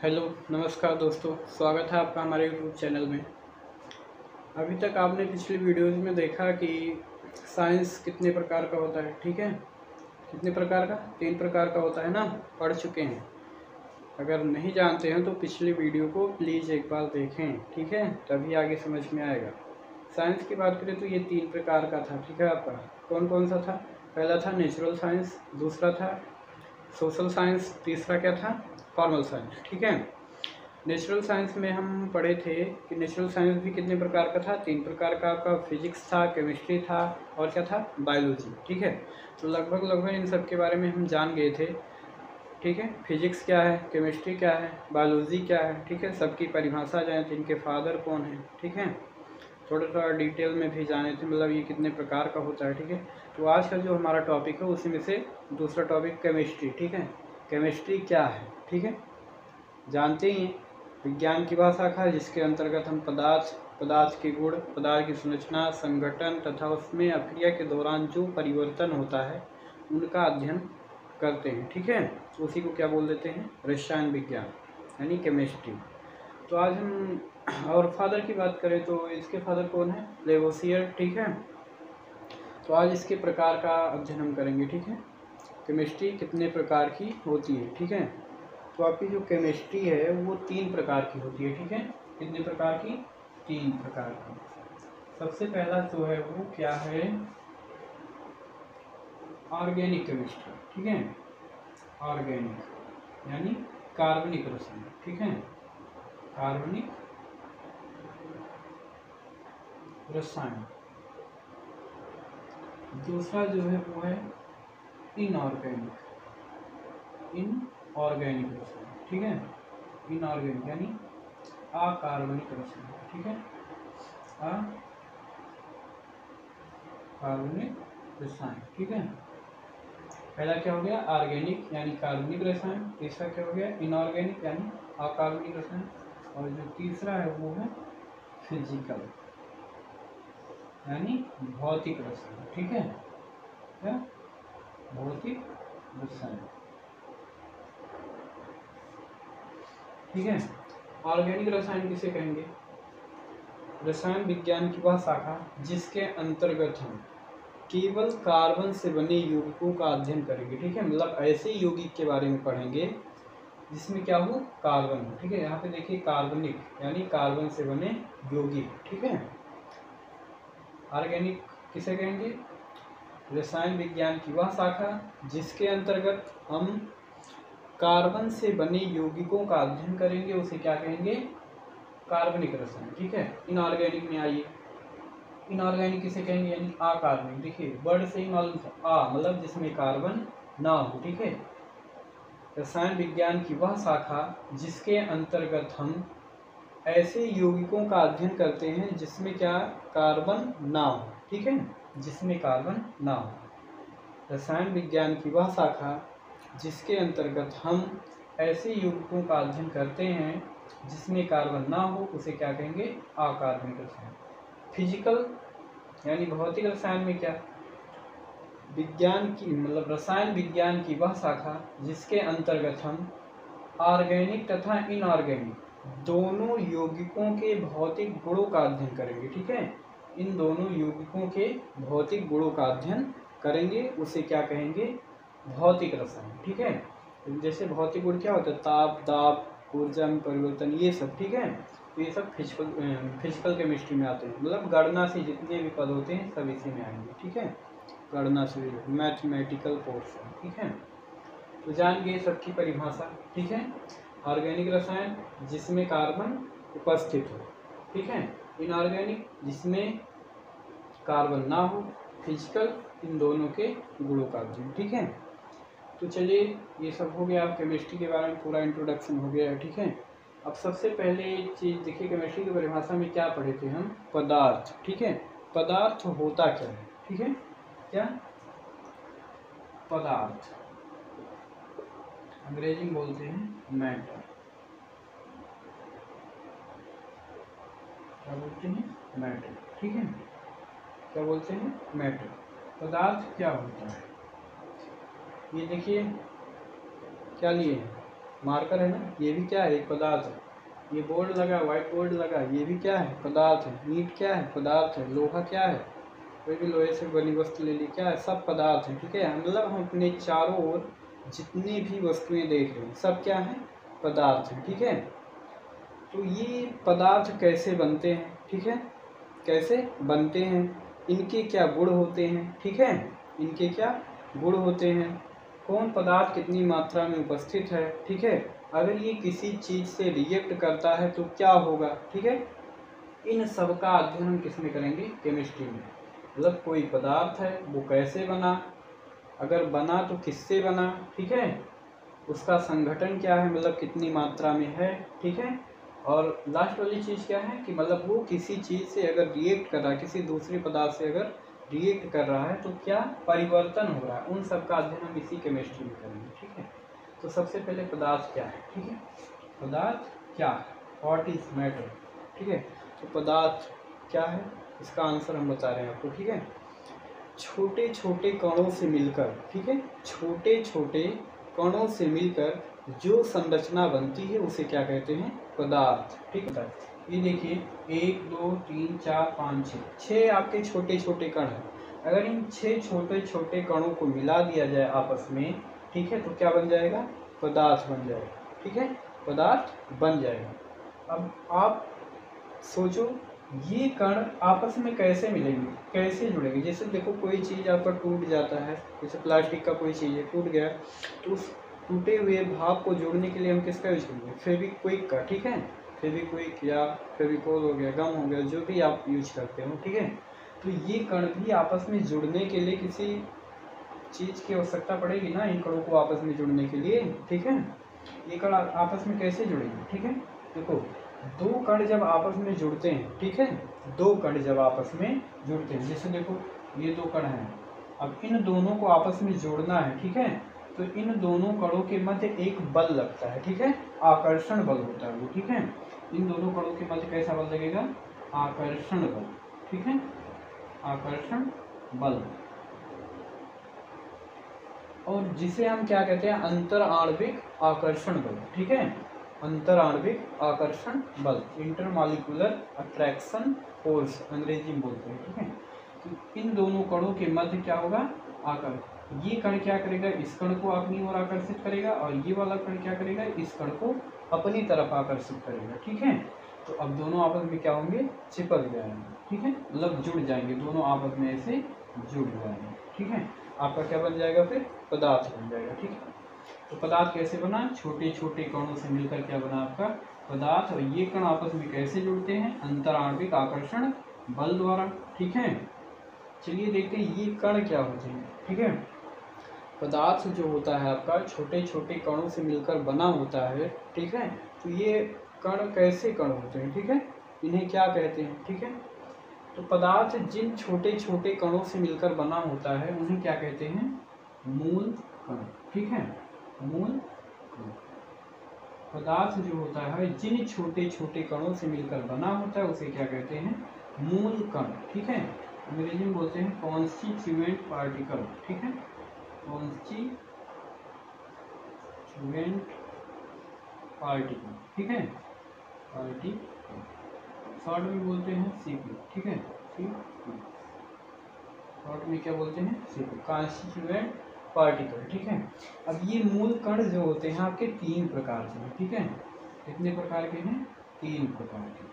Hello नमस्कार दोस्तों, स्वागत है आपका हमारे यूट्यूब चैनल में। अभी तक आपने पिछली वीडियोज़ में देखा कि साइंस कितने प्रकार का होता है। ठीक है, कितने प्रकार का? 3 प्रकार का होता है ना, पढ़ चुके हैं। अगर नहीं जानते हैं तो पिछली वीडियो को प्लीज़ एक बार देखें, ठीक है, तभी आगे समझ में आएगा। साइंस की बात करें तो ये 3 प्रकार का था। ठीक है, आपका कौन कौन सा था? पहला था नेचुरल साइंस, दूसरा था सोशल साइंस, तीसरा क्या था? Formal science. ठीक है, नेचुरल साइंस में हम पढ़े थे कि नेचुरल साइंस भी कितने प्रकार का था? 3 प्रकार का। आपका फिजिक्स था, केमिस्ट्री था और क्या था? बायोलॉजी। ठीक है, तो लगभग इन सब के बारे में हम जान गए थे। ठीक है, फिजिक्स क्या है, केमिस्ट्री क्या है, बायोलॉजी क्या है। ठीक है, सबकी परिभाषा जाने थे, इनके फादर कौन है। ठीक है, थोड़ा डिटेल में भी जाने थे, मतलब ये कितने प्रकार का होता है। ठीक है, तो आज का जो हमारा टॉपिक है उसी में से दूसरा टॉपिक केमिस्ट्री। ठीक है, केमिस्ट्री क्या है? ठीक है, जानते ही हैं, विज्ञान की वह शाखा जिसके अंतर्गत हम पदार्थ के गुण, पदार्थ की संरचना, संगठन तथा उसमें अभिक्रिया के दौरान जो परिवर्तन होता है उनका अध्ययन करते हैं। ठीक है, उसी को क्या बोल देते हैं? रसायन विज्ञान, यानी केमिस्ट्री। तो आज हम और फादर की बात करें तो इसके फादर कौन है? लेवोसियर। ठीक है, तो आज इसके प्रकार का अध्ययन हम करेंगे। ठीक है, केमिस्ट्री कितने प्रकार की होती है। ठीक है, तो आपकी जो केमिस्ट्री है वो 3 प्रकार की होती है। ठीक है, कितने प्रकार की? 3 प्रकार की। सबसे पहला जो है वो क्या है? Organic chemistry. ठीक है, ऑर्गेनिक यानी कार्बनिक रसायन। ठीक है, कार्बनिक रसायन। दूसरा जो है वो है इनऑर्गेनिक रसायन। ठीक है, इनऑर्गेनिक यानी अकार्बनिक रसायन। ठीक है, अकार्बनिक रसायन। ठीक है, पहला क्या हो गया? ऑर्गेनिक यानी कार्बनिक रसायन। तीसरा क्या हो गया? इनऑर्गेनिक यानी अकार्बनिक रसायन। और जो तीसरा है वो है फिजिकल यानी भौतिक रसायन। ठीक है, क्या? भौतिक रसायन। ठीक है, ऑर्गेनिक रसायन किसे कहेंगे? रसायन विज्ञान की वह शाखा जिसके अंतर्गत हम केवल कार्बन से बने यौगिकों का अध्ययन करेंगे। ठीक है, मतलब ऐसे यौगिक के बारे में पढ़ेंगे जिसमें क्या हो? कार्बन हो। ठीक है, यहाँ पे देखिए कार्बनिक यानी कार्बन से बने यौगिक। ठीक है, ऑर्गेनिक किसे कहेंगे? रसायन विज्ञान की वह शाखा जिसके अंतर्गत हम कार्बन से बने यौगिकों का अध्ययन करेंगे, उसे क्या कहेंगे? कार्बनिक रसायन। ठीक है, इनऑर्गेनिक में आइए, इनऑर्गेनिक किसे कहेंगे? यानी अकार्बनिक। देखिए वर्ड से ही मालूम था, मतलब जिसमें कार्बन ना हो। ठीक है, रसायन विज्ञान की वह शाखा जिसके अंतर्गत हम ऐसे यौगिकों का अध्ययन करते हैं जिसमें क्या? कार्बन ना हो। ठीक है, जिसमें कार्बन ना हो। रसायन विज्ञान की वह शाखा जिसके अंतर्गत हम ऐसे यौगिकों का अध्ययन करते हैं जिसमें कार्बन ना हो, उसे क्या कहेंगे? अकार्बनिक रसायन। फिजिकल यानी भौतिक रसायन में क्या? विज्ञान की मतलब रसायन विज्ञान की वह शाखा जिसके अंतर्गत हम ऑर्गेनिक तथा इनऑर्गेनिक दोनों यौगिकों के भौतिक गुणों का अध्ययन करेंगे। ठीक है, इन दोनों यौगिकों के भौतिक गुणों का अध्ययन करेंगे, उसे क्या कहेंगे? भौतिक रसायन। ठीक है, जैसे भौतिक गुण क्या होता है? ताप, दाब, ऊर्जा में परिवर्तन, ये सब। ठीक है, तो ये सब फिजिकल केमिस्ट्री में आते हैं, मतलब गणना से जितने भी पद होते हैं सब इसी में आएंगे। ठीक है, गणना से मैथमेटिकल पोर्शन। ठीक है, तो जान गए सबकी परिभाषा। ठीक है, ऑर्गेनिक रसायन जिसमें कार्बन उपस्थित हो। ठीक है, इनऑर्गेनिक जिसमें कार्बन ना हो। फिजिकल इन दोनों के गुणों का अध्ययन। ठीक है, तो चलिए ये सब हो गया, केमिस्ट्री के बारे में पूरा इंट्रोडक्शन हो गया है। ठीक है, अब सबसे पहले चीज़ देखिए, केमिस्ट्री की परिभाषा में क्या पढ़े थे हम? पदार्थ। ठीक है, पदार्थ होता क्या है? ठीक है, क्या? पदार्थ अंग्रेजी में बोलते हैं मैटर। क्या बोलते हैं? मैटर। ठीक है, क्या बोलते हैं? मैटर। पदार्थ क्या होता है? ये देखिए क्या लिए हैं? मार्कर है ना, ये भी क्या है, एक पदार्थ है। ये बोर्ड लगा, व्हाइट बोर्ड लगा, ये भी क्या है, पदार्थ है। ईंट क्या है, पदार्थ है। लोहा क्या है, कोई भी लोहे से बनी वस्तु ले ली, क्या है, सब पदार्थ है। ठीक है, मतलब हम अपने चारों ओर जितनी भी वस्तुएं देख रहे हैं सब क्या है, पदार्थ हैं। ठीक है, तो ये पदार्थ कैसे बनते हैं, ठीक है, कैसे बनते हैं, इनके क्या गुण होते हैं, ठीक है, इनके क्या गुण होते हैं, कौन पदार्थ कितनी मात्रा में उपस्थित है, ठीक है, अगर ये किसी चीज़ से रिएक्ट करता है तो क्या होगा, ठीक है, इन सब का अध्ययन हम किस में करेंगे, केमिस्ट्री में। मतलब कोई पदार्थ है वो कैसे बना, अगर बना तो किससे बना, ठीक है, उसका संगठन क्या है, मतलब कितनी मात्रा में है, ठीक है, और लास्ट वाली चीज़ क्या है कि मतलब वो किसी चीज़ से अगर रिएक्ट कर रहा है, किसी दूसरे पदार्थ से अगर रिएक्ट कर रहा है तो क्या परिवर्तन हो रहा है, उन सब का अध्ययन हम इसी केमिस्ट्री में करेंगे। ठीक है, तो सबसे पहले पदार्थ क्या है, ठीक है, पदार्थ क्या है, व्हाट इज मैटर। ठीक है, तो पदार्थ क्या है, इसका आंसर हम बता रहे हैं आपको। ठीक है, छोटे छोटे कणों से मिलकर, ठीक है, छोटे छोटे कणों से मिलकर जो संरचना बनती है उसे क्या कहते हैं, पदार्थ। ठीक है, ये देखिए 1 2 3 4 5 6 आपके छोटे छोटे कण हैं। अगर इन 6 छोटे छोटे कणों को मिला दिया जाए आपस में, ठीक है, तो क्या बन जाएगा, पदार्थ बन जाएगा। ठीक है, पदार्थ बन जाएगा। अब आप सोचो ये कण आपस में कैसे मिलेंगे, कैसे जुड़ेंगे। जैसे देखो कोई चीज़ आपका टूट जाता है, जैसे प्लास्टिक का कोई चीज़ है टूट गया, तो उस टूटे हुए भाग को जोड़ने के लिए हम किसका यूज करेंगे, फेविक्विक का। ठीक है, फेविक्विक या फेविकोल हो गया, गम हो गया, जो भी आप यूज करते हो। ठीक है, तो ये कण भी आपस में जुड़ने के लिए किसी चीज़ की आवश्यकता पड़ेगी ना, इन कणों को आपस में जुड़ने के लिए। ठीक है, ये कण आपस में कैसे जुड़ेंगे, ठीक है, देखो दो कण जब आपस में जुड़ते हैं, ठीक है, दो कण जब आपस में जुड़ते हैं, जैसे देखो ये दो कण हैं, अब इन दोनों को आपस में जोड़ना है, ठीक है, तो इन दोनों कणों के मध्य एक बल लगता है, ठीक है, आकर्षण बल होता है वो। ठीक है, इन दोनों कणों के मध्य कैसा बल लगेगा, आकर्षण बल। ठीक है, आकर्षण बल, और जिसे हम क्या कहते हैं, अंतर आणविक आकर्षण बल। ठीक है, अंतर आणविक आकर्षण बल, इंटरमॉलिक्यूलर अट्रैक्शन फोर्स अंग्रेजी में बोलते हैं। ठीक है, तो इन दोनों कणों के मध्य क्या होगा, आकर्षण, ये कण क्या करेगा, इस कण को अपनी ओर आकर्षित करेगा, और ये वाला कण क्या करेगा, इस कण को अपनी तरफ आकर्षित करेगा। ठीक है, तो अब दोनों आपस में क्या होंगे, चिपक जाएंगे। ठीक है, मतलब जुड़ जाएंगे, दोनों आपस में ऐसे जुड़ जाएंगे। ठीक है, आपका क्या बन जाएगा, फिर पदार्थ बन जाएगा। ठीक है, तो पदार्थ कैसे बना, छोटे छोटे कणों से मिलकर क्या बना आपका पदार्थ, और ये कण आपस में कैसे जुड़ते हैं, अंतर आणविक आकर्षण बल द्वारा। ठीक है, चलिए देखते हैं ये कण क्या होते हैं। ठीक है, पदार्थ जो होता है आपका छोटे छोटे कणों से मिलकर बना होता है। ठीक है, तो ये कण कैसे कण होते हैं, ठीक है, इन्हें क्या कहते हैं। ठीक है, तो पदार्थ जिन छोटे छोटे कणों से मिलकर बना होता है उन्हें क्या कहते हैं, मूल कण। ठीक है, मूल कण, पदार्थ जो होता है जिन छोटे छोटे कणों से मिलकर बना होता है उसे क्या कहते हैं, मूल कण। ठीक है, अंग्रेजी में बोलते हैं कॉन्स्टिट्यूएंट पार्टिकल। ठीक है, कॉन्स्टिट्यूएंट पार्टिकल। ठीक है, पार्टिकल शॉर्ट में बोलते हैं सीपी। ठीक है, सीपी शॉर्ट में क्या बोलते हैं, सीपी, कॉन्स्टिट्यूएंट पार्टिकल। ठीक है, अब ये मूल कण जो होते हैं आपके 3 प्रकार के हैं। ठीक है, कितने प्रकार के हैं, 3 प्रकार के।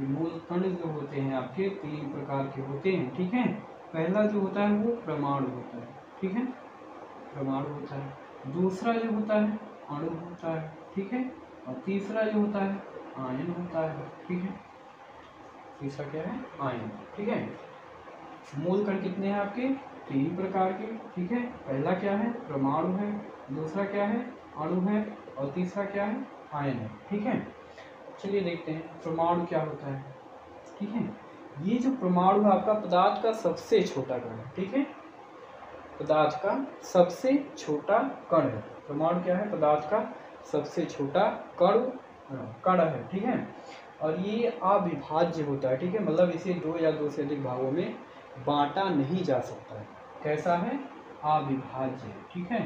ये मूल कण जो होते हैं आपके 3 प्रकार के होते हैं। ठीक है, पहला जो होता है वो परमाणु होता है। ठीक है, परमाणु होता है। दूसरा जो होता है अणु होता है। ठीक है, और तीसरा जो होता है आयन होता है। ठीक है, तीसरा क्या है, आयन। ठीक है, मूल कण कितने हैं आपके, 3 प्रकार के। ठीक है, पहला क्या है, परमाणु है, दूसरा क्या है, अणु है, और तीसरा क्या है, आयन है। ठीक है, चलिए देखते हैं परमाणु क्या होता है। ठीक है, ये जो परमाणु है आपका पदार्थ का सबसे छोटा कण है। ठीक है, पदार्थ का सबसे छोटा कण है परमाणु। क्या है, पदार्थ का सबसे छोटा कण है। ठीक है, और ये अविभाज्य होता है। ठीक है, मतलब इसे 2 या 2 से अधिक भागों में बांटा नहीं जा सकता है। कैसा है, अविभाज्य। ठीक है,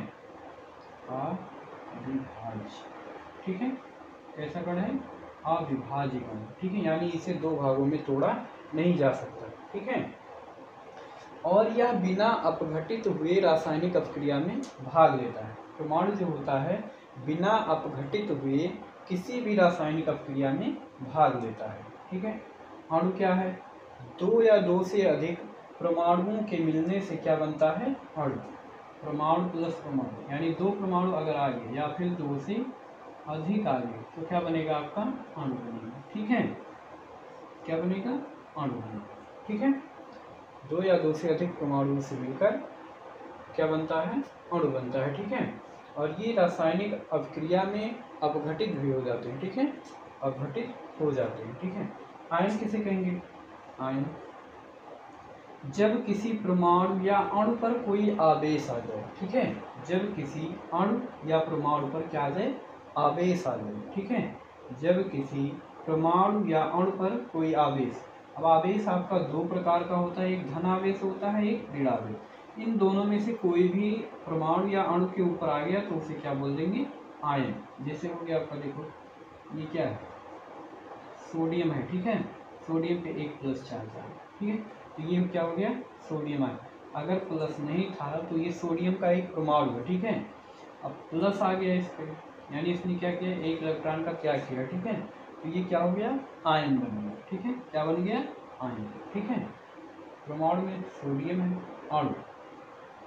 अविभाज्य। ठीक है, कैसा कण है, अविभाज्य कण, ठीक है, यानी इसे दो भागों में तोड़ा नहीं जा सकता, ठीक है। और यह बिना अपघटित हुए रासायनिक अपक्रिया में भाग लेता है। परमाणु जो होता है बिना अपघटित हुए किसी भी रासायनिक अपक्रिया में भाग लेता है, ठीक है। अणु क्या है, दो या दो से अधिक परमाणुओं के मिलने से क्या बनता है, अणु। परमाणु प्लस परमाणु, यानी दो परमाणु अगर आ गए या फिर दो से अधिक आ गए तो क्या बनेगा, आपका अणु बनेगा, ठीक है। क्या बनेगा, अणु बनेगा, ठीक है। दो या दो से अधिक परमाणुओं से मिलकर क्या बनता है, अणु बनता है, ठीक है। और ये रासायनिक अभिक्रिया में अपघटित भी हो जाते हैं, ठीक है, अपघटित हो जाते हैं, ठीक है। आयन किसे कहेंगे, आयन जब किसी परमाणु या अणु पर कोई आवेश आ जाए, ठीक है, जब किसी अणु या परमाणु पर क्या आ जाए, आवेश आ जाए, ठीक है, जब किसी परमाणु या अणु पर कोई आवेश। अब आवेश आपका दो प्रकार का होता है, एक धन आवेश होता है, एक ऋण आवेश। इन दोनों में से कोई भी परमाणु या अणु के ऊपर आ गया तो उसे क्या बोल देंगे, आयन। जैसे हो गया आपका, देखो ये क्या है, सोडियम है, ठीक है, सोडियम पे एक प्लस चार्ज है, ठीक है, तो ये क्या हो गया, सोडियम आयन। अगर प्लस नहीं था तो ये सोडियम का एक परमाणु है, ठीक है, अब प्लस आ गया इस पे, यानी इसने क्या किया, एक इलेक्ट्रॉन का त्याग किया, ठीक है, तो ये क्या हो गया, आयन बन गया, ठीक है, क्या बन गया, आयन, ठीक है। परमाणु में सोडियम है, अणु,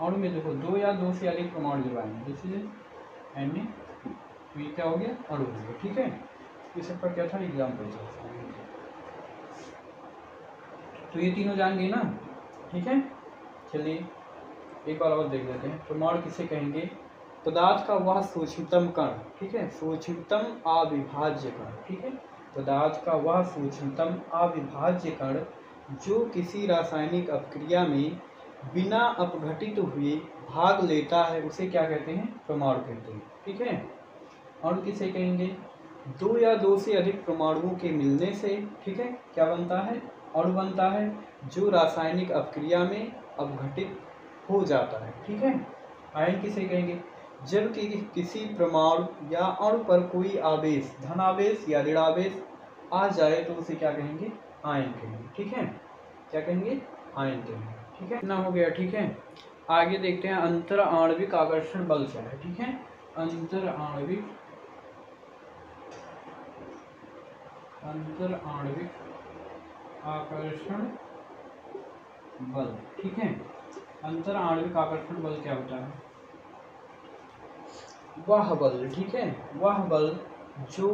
अणु में देखो दो या दो से अधिक परमाणु जब आएंगे, जैसे Na, तो ये क्या हो गया, अणु हो गया, ठीक है। इस पर क्या था, एग्जाम्पल चलता है, तो ये तीनों जान गए ना, ठीक है। चलिए एक बार और देख लेते हैं। परमाणु किसे कहेंगे, पदार्थ का वह सूक्ष्मतम कण, ठीक है, सूक्ष्मतम अविभाज्य कण, ठीक है, पदार्थ का वह सूक्ष्मतम अविभाज्य कण जो किसी रासायनिक अपक्रिया में बिना अपघटित हुए भाग लेता है उसे क्या कहते हैं, परमाणु कहते हैं, ठीक है। अणु किसे कहेंगे, दो या दो से अधिक परमाणुओं के मिलने से, ठीक है, क्या बनता है, अणु बनता है, जो रासायनिक अपक्रिया में अपघटित हो जाता है, ठीक है। आयन किसे कहेंगे, जब कि किसी परमाणु या अणु पर कोई आवेश, धनावेश या ऋणावेश आ जाए तो उसे क्या कहेंगे, आयन कहेंगे, ठीक है, क्या कहेंगे, आयन कहेंगे, ठीक है। इतना हो गया, ठीक है। आगे देखते हैं अंतर आणविक आकर्षण बल क्या है, ठीक है, अंतर आणविक आकर्षण बल, ठीक है। अंतर आणविक आकर्षण बल क्या होता है, वह बल, ठीक है, वह बल जो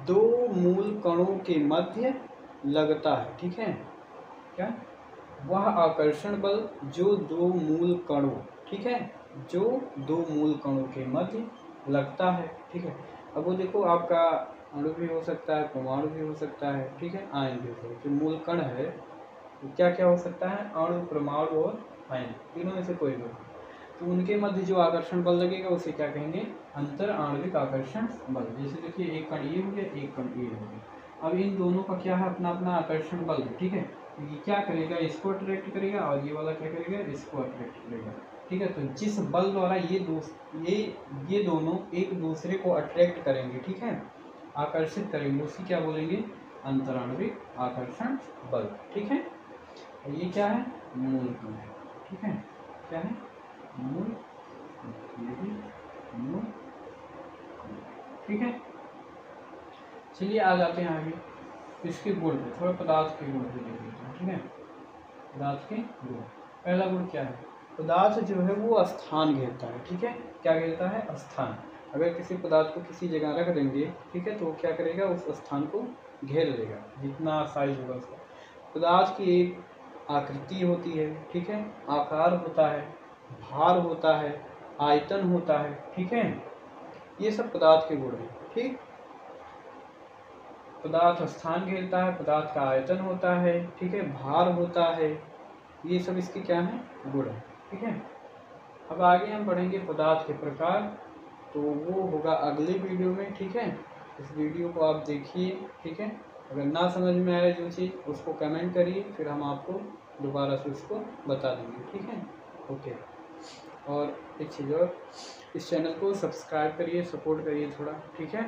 दो मूल कणों के मध्य लगता है, ठीक है, क्या, वह आकर्षण बल जो दो मूल कणों, ठीक है, जो दो मूल कणों के मध्य लगता है, ठीक है। अब वो देखो आपका अणु भी हो सकता है, परमाणु भी हो सकता है, ठीक है, आयन भी हो सकता है। जो मूल कण है तो क्या क्या हो सकता है, अणु, परमाणु और आयन, तीनों में से कोई भी, तो उनके मध्य जो आकर्षण बल लगेगा उसे क्या कहेंगे, अंतर आणविक आकर्षण बल। जैसे देखिए एक कण ये हो गया, एक कण ये हो गया, अब इन दोनों का क्या है, अपना अपना आकर्षण बल है, ठीक है, ये क्या करेगा, इसको अट्रैक्ट करेगा और ये वाला क्या करेगा, इसको अट्रैक्ट करेगा, ठीक है। तो जिस बल द्वारा ये दोनों एक दूसरे को अट्रैक्ट करेंगे, ठीक है, आकर्षित करेंगे, उसी क्या बोलेंगे, अंतराणविक आकर्षण बल, ठीक है। और ये क्या है, मूल कण है, ठीक है, क्या है, मूल, ठीक है। चलिए आ जाते हैं आगे इसके गुण पे, थोड़ा पदार्थ के गुण पे देख लेते हैं, ठीक है। पदार्थ के गुण, पहला गुण क्या है, पदार्थ जो है वो स्थान घेरता है, ठीक है, क्या घेरता है, स्थान। अगर किसी पदार्थ को किसी जगह रख देंगे, ठीक है, तो वो क्या करेगा, उस स्थान को घेर लेगा, जितना साइज होगा उसका। पदार्थ की एक आकृति होती है, ठीक है, आकार होता है, भार होता है, आयतन होता है, ठीक है, ये सब पदार्थ के गुण हैं, ठीक। पदार्थ स्थान घेरता है, पदार्थ का आयतन होता है, ठीक है, भार होता है, ये सब इसके क्या है, गुण है, ठीक है। अब आगे हम पढ़ेंगे पदार्थ के प्रकार, तो वो होगा अगले वीडियो में, ठीक है। इस वीडियो को आप देखिए, ठीक है, अगर ना समझ में आए जो चीज़ उसको कमेंट करिए, फिर हम आपको दोबारा से उसको बता देंगे, ठीक है, ओके। और एक चीज़ और, इस चैनल को सब्सक्राइब करिए, सपोर्ट करिए थोड़ा, ठीक है।